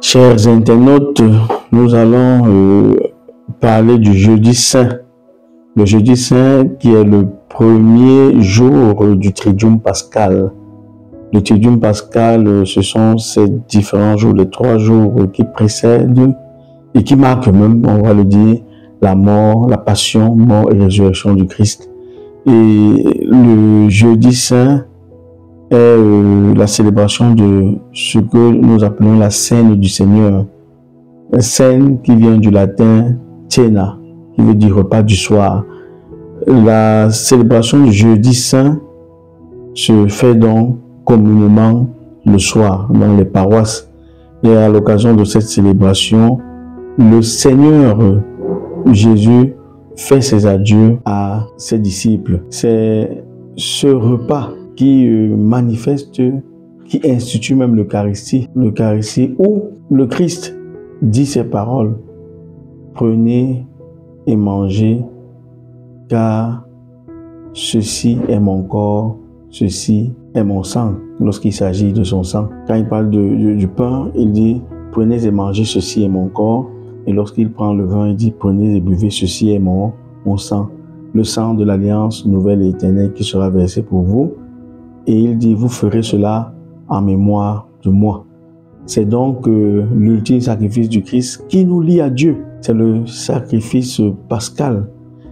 Chers internautes, nous allons parler du jeudi saint. Le jeudi saint qui est le premier jour du Triduum pascal. Le Triduum pascal, ce sont ces différents jours, les 3 jours qui précèdent et qui marquent même, on va le dire, la mort, la passion, mort et résurrection du Christ. Et le jeudi saint est la célébration de ce que nous appelons la scène du Seigneur. La scène qui vient du latin cena, qui veut dire repas du soir. La célébration du jeudi saint se fait donc communément le soir dans les paroisses. Et à l'occasion de cette célébration, le Seigneur Jésus fait ses adieux à ses disciples. C'est ce repas qui manifeste, qui institue même l'Eucharistie où le Christ dit ces paroles: prenez et mangez, car ceci est mon corps, ceci est mon sang, lorsqu'il s'agit de son sang. Quand il parle du pain, il dit prenez et mangez, ceci est mon corps. Et lorsqu'il prend le vin, il dit prenez et buvez, ceci est mon sang, le sang de l'alliance nouvelle et éternelle qui sera versé pour vous. Et il dit vous ferez cela en mémoire de moi. C'est donc l'ultime sacrifice du Christ qui nous lie à Dieu. C'est le sacrifice pascal.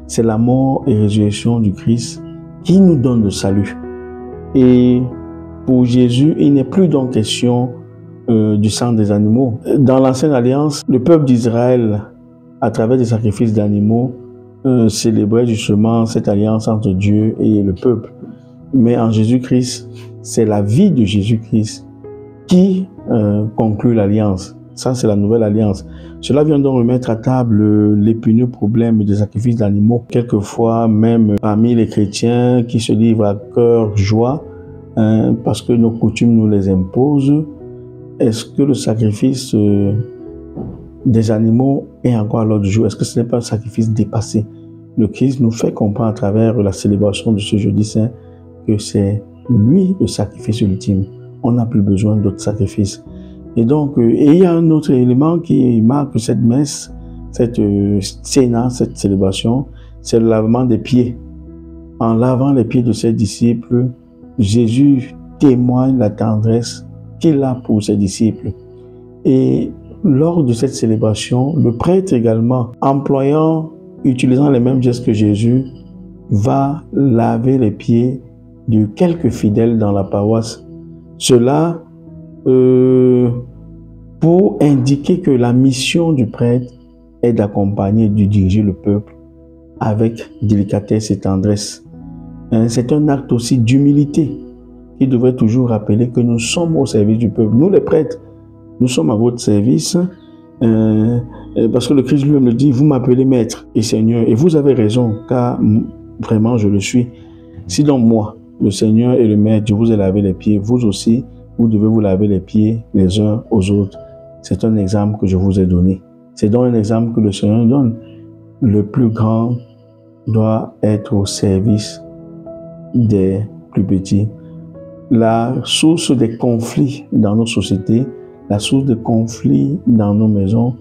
C'est la mort et résurrection du Christ qui nous donne le salut. Et pour Jésus, il n'est plus donc question du sang des animaux. Dans l'ancienne alliance, le peuple d'Israël, à travers des sacrifices d'animaux, célébrait justement cette alliance entre Dieu et le peuple. Mais en Jésus-Christ, c'est la vie de Jésus-Christ qui conclut l'alliance. Ça, c'est la nouvelle alliance. Cela vient donc remettre à table l'épineux problème des sacrifices d'animaux. Quelquefois, même parmi les chrétiens qui se livrent à cœur joie, parce que nos coutumes nous les imposent, est-ce que le sacrifice des animaux est encore à l'ordre du jour? Est-ce que ce n'est pas un sacrifice dépassé? Le Christ nous fait comprendre à travers la célébration de ce jeudi saint que c'est lui le sacrifice ultime. On n'a plus besoin d'autres sacrifices. Et donc, il y a un autre élément qui marque cette messe, cette cena, cette célébration, c'est le lavement des pieds. En lavant les pieds de ses disciples, Jésus témoigne la tendresse qu'il a pour ses disciples. Et lors de cette célébration, le prêtre également, utilisant les mêmes gestes que Jésus, va laver les pieds de quelques fidèles dans la paroisse. Cela pour indiquer que la mission du prêtre est d'accompagner et de diriger le peuple avec délicatesse et tendresse. C'est un acte aussi d'humilité qui devrait toujours rappeler que nous sommes au service du peuple. Nous les prêtres, nous sommes à votre service parce que le Christ lui-même le dit, vous m'appelez maître et Seigneur. Et vous avez raison, car vraiment je le suis. Si donc moi, le Seigneur et le Maître, je vous ai lavé les pieds, vous aussi, vous devez vous laver les pieds les uns aux autres. C'est un exemple que je vous ai donné. C'est donc un exemple que le Seigneur donne. Le plus grand doit être au service des plus petits. La source des conflits dans nos sociétés, la source des conflits dans nos maisons,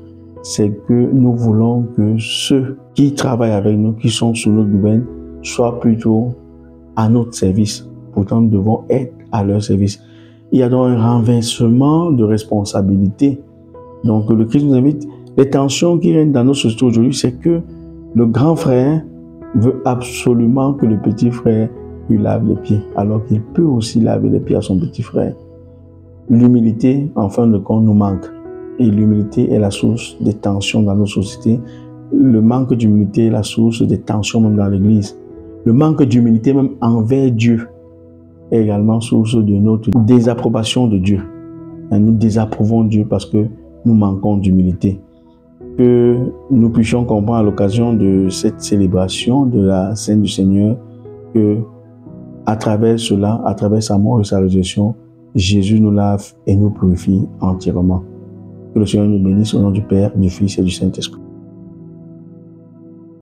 c'est que nous voulons que ceux qui travaillent avec nous, qui sont sous notre gouverne, soient plutôt à notre service. Pourtant, nous devons être à leur service. Il y a donc un renversement de responsabilité. Donc, le Christ nous invite. Les tensions qui règnent dans nos sociétés aujourd'hui, c'est que le grand frère veut absolument que le petit frère lui lave les pieds, alors qu'il peut aussi laver les pieds à son petit frère. L'humilité, en fin de compte, nous manque. Et l'humilité est la source des tensions dans nos sociétés. Le manque d'humilité est la source des tensions même dans l'Église. Le manque d'humilité même envers Dieu est également source de notre désapprobation de Dieu. Et nous désapprouvons Dieu parce que nous manquons d'humilité. Que nous puissions comprendre à l'occasion de cette célébration de la scène du Seigneur que à travers cela, à travers sa mort et sa résurrection, Jésus nous lave et nous purifie entièrement. Que le Seigneur nous bénisse au nom du Père, du Fils et du Saint-Esprit.